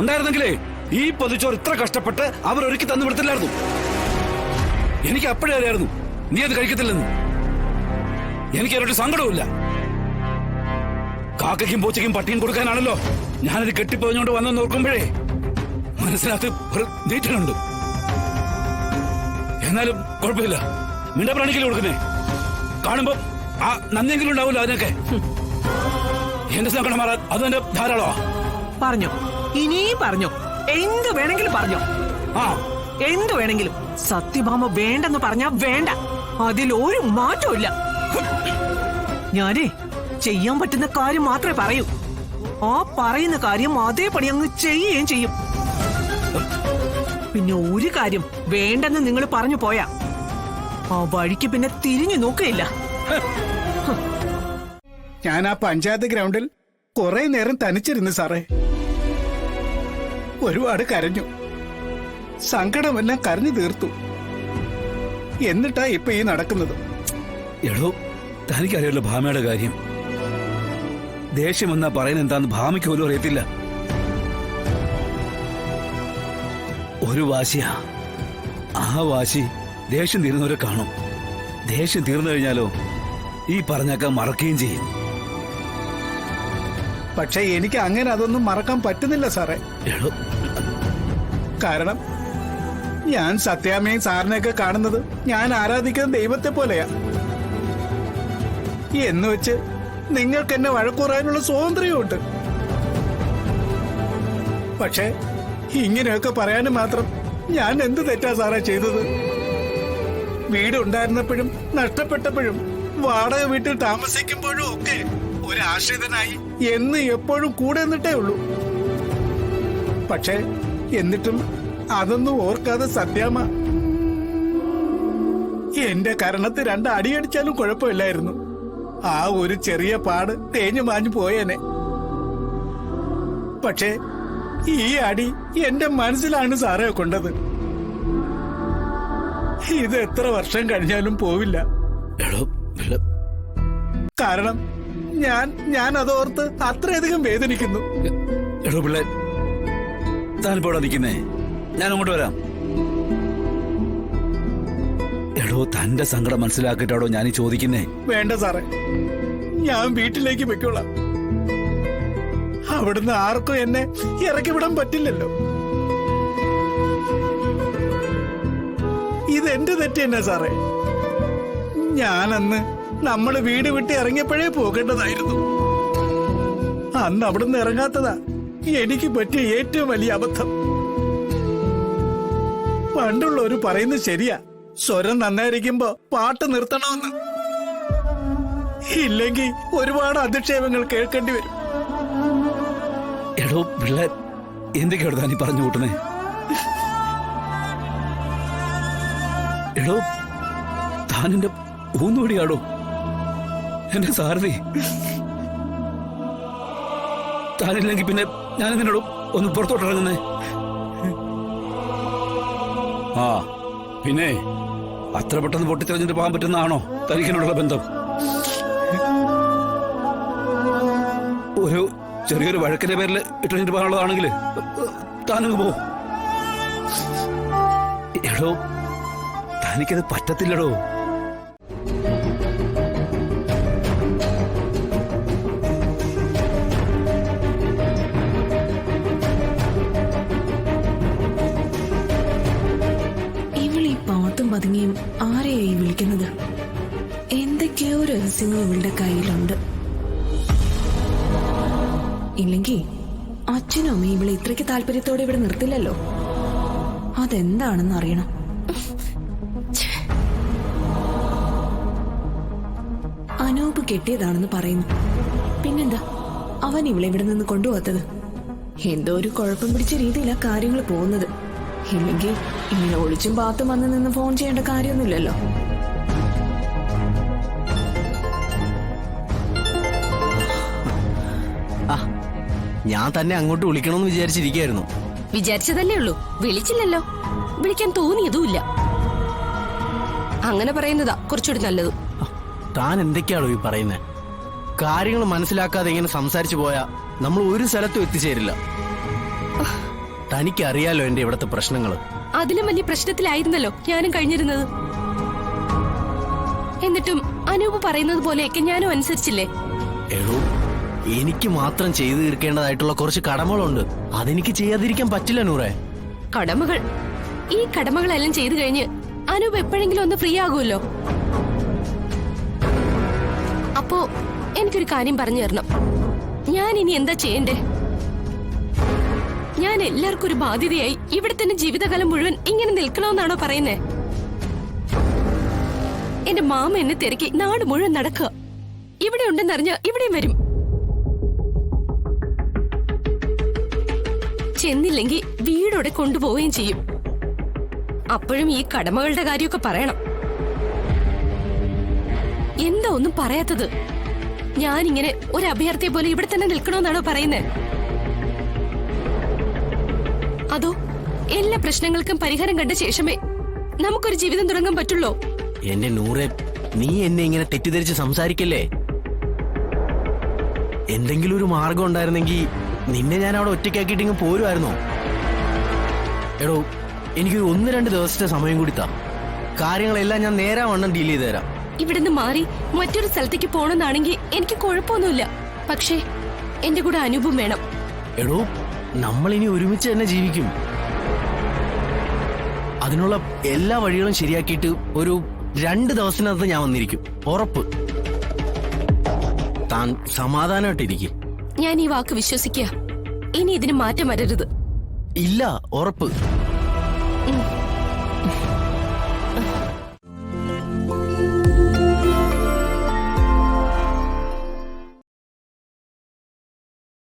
ഉണ്ടായിരുന്നെങ്കിലേ ഈ പൊതിച്ചോറ് ഇത്ര കഷ്ടപ്പെട്ട് അവർ ഒരുക്കി തന്നു വിടത്തില്ലായിരുന്നു. എനിക്ക് അപ്പോഴേ അറിയായിരുന്നു നീ അത് കഴിക്കത്തില്ലെന്ന്. എനിക്ക് അവരുടെ സങ്കടവുമില്ല. കാക്കയ്ക്കും പൂച്ചയ്ക്കും പട്ടിയും കൊടുക്കാനാണല്ലോ ഞാനത് കെട്ടിപ്പോഞ്ഞോണ്ട് വന്നെന്ന് ഓർക്കുമ്പോഴേ മനസ്സിനകത്ത് ഒരു നീറ്റലുണ്ട്. എന്നാലും കുഴപ്പമില്ല, മിണ്ടപ്രാണിക്കല് കൊടുക്കുന്നേ. കാണുമ്പോ ആ നന്ദിയെങ്കിലും ഉണ്ടാവില്ല അതിനൊക്കെ. എന്റെ സങ്കടം മാറാൻ അത് തന്നെ ധാരാളമാ. പറഞ്ഞോ, ഇനിയും പറഞ്ഞോ, എന്ത് വേണമെങ്കിലും പറഞ്ഞോ. ആ, എന്ത് വേണമെങ്കിലും. സത്യഭാമ വേണ്ടെന്ന് പറഞ്ഞാ വേണ്ട, അതിലൊരു മാറ്റമില്ല. ഞാനേ ചെയ്യാൻ പറ്റുന്ന കാര്യം മാത്രമേ പറയൂ. ആ പറയുന്ന കാര്യം അതേപടി അങ്ങ് ചെയ്യുകയും ചെയ്യും. പിന്നെ ഒരു കാര്യം വേണ്ടെന്ന് നിങ്ങൾ പറഞ്ഞു പോയാ ആ വഴിക്ക് പിന്നെ തിരിഞ്ഞു നോക്കുകയില്ല. ഞാൻ ആ പഞ്ചായത്ത് ഗ്രൗണ്ടിൽ കുറെ നേരം തനിച്ചിരുന്നു സാറേ. ഒരുപാട് കരഞ്ഞു, സങ്കടമെല്ലാം കരഞ്ഞു തീർത്തു. എന്നിട്ടാ ഇപ്പൊ ഈ നടക്കുന്നത്. എടോ, തനിക്കറിയാലോ ഭാമയുടെ കാര്യം. ദേഷ്യം എന്നാ പറയുന്നത് എന്താന്ന് ഭാമയ്ക്ക് പോലും അറിയത്തില്ല. ഒരു വാശിയാ. ആ വാശി ദേഷ്യം തീരുന്നവരെ കാണും. ദേഷ്യം തീർന്നു കഴിഞ്ഞാലോ ഈ പറഞ്ഞൊക്കെ മറക്കുകയും ചെയ്യും. പക്ഷെ എനിക്ക് അങ്ങനെ അതൊന്നും മറക്കാൻ പറ്റുന്നില്ല സാറേ. എടോ, കാരണം ഞാൻ സത്യാമ്മയും സാറിനെയൊക്കെ കാണുന്നത് ഞാൻ ആരാധിക്കുന്ന ദൈവത്തെ പോലെയാ. എന്ന് വെച്ച് നിങ്ങൾക്ക് എന്നെ വഴക്കുറാനുള്ള സ്വാതന്ത്ര്യമുണ്ട്. പക്ഷെ ഇങ്ങനെയൊക്കെ പറയാനും മാത്രം ഞാൻ എന്ത് തെറ്റാ സാറേ ചെയ്തത്? വീടുണ്ടായിരുന്നപ്പോഴും നഷ്ടപ്പെട്ടപ്പോഴും വാടക വീട്ടിൽ താമസിക്കുമ്പോഴും ഒക്കെ ഒരു ആശ്രിതനായി എന്ന് എപ്പോഴും കൂടെ നിന്നിട്ടേ ഉള്ളൂ. പക്ഷെ എന്നിട്ടും അതൊന്നും ഓർക്കാതെ സത്യാമ്മ എന്റെ കരണത്ത് 2 അടിയടിച്ചാലും കുഴപ്പമില്ലായിരുന്നു. ആ ഒരു ചെറിയ പാട് തേഞ്ഞു മാഞ്ഞു പോയേനെ. പക്ഷേ ഈ അടി എന്റെ മനസ്സിലാണ് സാറേ കൊണ്ടത്. ഇത് എത്ര വർഷം കഴിഞ്ഞാലും പോവില്ല. കാരണം ഞാൻ അതോർത്ത് അത്രയധികം വേദനിക്കുന്നു. എടോ പിള്ളേ, താനിപ്പോടെ നിൽക്കുന്നേ, ഞാൻ അങ്ങോട്ട് വരാം. എടോ, തന്റെ സങ്കടം മനസ്സിലാക്കിയിട്ടാടോ ഞാൻ ഈ ചോദിക്കുന്നേ. വേണ്ട സാറേ, ഞാൻ വീട്ടിലേക്ക് വെക്കോളാം. അവിടുന്ന് ആർക്കും എന്നെ ഇറക്കി വിടാൻ പറ്റില്ലല്ലോ. ഇതെന്റെ തെറ്റ് തന്നെ സാറേ. ഞാനന്ന് നമ്മള് വീട് വിട്ട് ഇറങ്ങിയപ്പോഴേ പോകേണ്ടതായിരുന്നു. അന്ന് അവിടുന്ന് ഇറങ്ങാത്തതാ എനിക്ക് പറ്റിയ ഏറ്റവും വലിയ അബദ്ധം. പണ്ടുള്ളവര് പറയുന്നത് ശരിയാ, സ്വരം നന്നായിരിക്കുമ്പോ പാട്ട് നിർത്തണമെന്ന്. ഇല്ലെങ്കിൽ ഒരുപാട് അധിക്ഷേപങ്ങൾ കേൾക്കേണ്ടി വരും. എടോ പിള്ളേ, എന്തൊക്കെയാണ് താനീ പറഞ്ഞു കൂട്ടുന്നേ? എടോ, താനെന്റെ ഊന്നുകൂടിയാടോ, എന്റെ സാരഥി. താനില്ലെങ്കിൽ പിന്നെ ഞാനെന്തിനോടും ഒന്ന് പുറത്തോട്ടിറങ്ങുന്നേ. ആ പിന്നെ അത്ര പെട്ടെന്ന് പൊട്ടിത്തെറിഞ്ഞിട്ട് പോകാൻ പറ്റുന്നതാണോ തനിക്കിനോടുള്ള ബന്ധം? ഒരു ചെറിയൊരു വഴക്കിന്റെ പേരിൽ ഇട്ടിട്ട് പോകാനുള്ളതാണെങ്കിൽ താനങ്ങ് പോ. എടോ, തനിക്കത് പറ്റത്തില്ലടോ. ഇവളീ പാത്തും പതുങ്ങിയും ആരെയായി വിളിക്കുന്നത്? എന്തൊക്കെയോ രഹസ്യങ്ങൾ ഇവളുടെ കയ്യിലുണ്ട്. ഇല്ലെങ്കിൽ അച്ഛനും അമ്മയും ഇവളെ ഇത്രയ്ക്ക് താല്പര്യത്തോടെ ഇവിടെ നിർത്തില്ലല്ലോ. അതെന്താണെന്ന് അറിയണം. അനൂപ് കെട്ടിയതാണെന്ന് പറയുന്നു. പിന്നെന്താ അവൻ ഇവളെ ഇവിടെ നിന്ന് കൊണ്ടുപോകാത്തത്? എന്തോ ഒരു കുഴപ്പം പിടിച്ച രീതിയിലാ കാര്യങ്ങൾ പോകുന്നത്. ഇല്ലെങ്കിൽ ഇങ്ങനെ ഒളിച്ചും പാത്തും വന്ന് നിന്ന് ഫോൺ ചെയ്യേണ്ട കാര്യമൊന്നുമില്ലല്ലോ. ഞാൻ തന്നെ അങ്ങോട്ട് വിളിക്കണമെന്ന് വിചാരിച്ചിരിക്കായിരുന്നു. വിചാരിച്ചതല്ലേ ഉള്ളൂ, വിളിച്ചില്ലല്ലോ. വിളിക്കാൻ തോന്നിയതുമില്ല. അങ്ങനെ പറയുന്നതാ കുറച്ചുകൂടി നല്ലത്. താൻ എന്തൊക്കെയാണോ ഈ പറയുന്നത്? കാര്യങ്ങൾ മനസ്സിലാക്കാതെ ഇങ്ങനെ സംസാരിച്ചു പോയാ നമ്മൾ ഒരു സ്ഥലത്തും എത്തിച്ചേരില്ല. തനിക്കറിയാലോ എന്റെ ഇവിടുത്തെ പ്രശ്നങ്ങൾ. അതിലും വലിയ പ്രശ്നത്തിലായിരുന്നല്ലോ ഞാനും കഴിഞ്ഞിരുന്നത്. എന്നിട്ടും അനൂപ് പറയുന്നത് പോലെയൊക്കെ ഞാനും അനുസരിച്ചില്ലേ? എടോ, എനിക്ക് മാത്രം ചെയ്തു തീർക്കേണ്ടതായിട്ടുള്ള കുറച്ച് കടമകളുണ്ട്. അതെനിക്ക് ചെയ്യാതിരിക്കാൻ പറ്റില്ല നൂറേ. കടമകൾ? ഈ കടമകളെല്ലാം ചെയ്തു കഴിഞ്ഞ് അനൂപ് എപ്പോഴെങ്കിലും ഒന്ന് ഫ്രീ ആകുമല്ലോ. അപ്പോ എനിക്കൊരു കാര്യം പറഞ്ഞു തരണം. ഞാൻ ഇനി എന്താ ചെയ്യണ്ടേ? ഞാൻ എല്ലാവർക്കും ഒരു ബാധ്യതയായി ഇവിടെ തന്നെ ജീവിതകാലം മുഴുവൻ ഇങ്ങനെ നിൽക്കണമെന്നാണോ പറയുന്നേ? എന്റെ മാമ എന്നെ തിരക്കി നാട് മുഴുവൻ നടക്കുക. ഇവിടെ ഉണ്ടെന്നറിഞ്ഞ ഇവിടെയും വരും. ചെന്നില്ലെങ്കിൽ വീടോടെ കൊണ്ടുപോവുകയും ചെയ്യും. അപ്പോഴും ഈ കടമകളുടെ കാര്യമൊക്കെ പറയണം. എന്താ ഒന്നും പറയാത്തത്? ഞാനിങ്ങനെ ഒരു അഭ്യർത്ഥിയെ പോലെ ഇവിടെ തന്നെ നിൽക്കണമെന്നാണോ പറയുന്നേ? അതോ എല്ലാ പ്രശ്നങ്ങൾക്കും പരിഹാരം കണ്ട ശേഷമേ നമുക്കൊരു ജീവിതം തുടങ്ങാൻ പറ്റുള്ളൂ? എന്റെ നൂറെ, നീ എന്നെ ഇങ്ങനെ തെറ്റിദ്ധരിച്ച് സംസാരിക്കല്ലേ. എന്തെങ്കിലും ഒരു മാർഗം ഉണ്ടായിരുന്നെങ്കിൽ നിന്നെ ഞാൻ അവിടെ ഒറ്റയ്ക്കാക്കിയിട്ടിങ്ങ് പോരുമായിരുന്നോ? എടോ, എനിക്കൊരു 1-2 ദിവസത്തെ സമയം കൂടി താ. കാര്യങ്ങളെല്ലാം ഞാൻ നേരാവണ്ണം ഡീൽ ചെയ്ത് തരാം. ഇവിടുന്ന് മാറി മറ്റൊരു സ്ഥലത്തേക്ക് പോണെന്നാണെങ്കിൽ എനിക്ക് കുഴപ്പമൊന്നുമില്ല. പക്ഷേ എന്റെ കൂടെ അനൂപും വേണം. എടോ, നമ്മളിനി ഒരുമിച്ച് തന്നെ ജീവിക്കും. അതിനുള്ള എല്ലാ വഴികളും ശരിയാക്കിയിട്ട് ഒരു 2 ദിവസത്തിനകത്ത് ഞാൻ വന്നിരിക്കും, ഉറപ്പ്. താൻ സമാധാനമായിട്ടിരിക്കും. ഞാൻ ഈ വാക്ക് വിശ്വസിക്കുക. ഇനി ഇതിന് മാറ്റം വരരുത്. ഇല്ല, ഉറപ്പ്.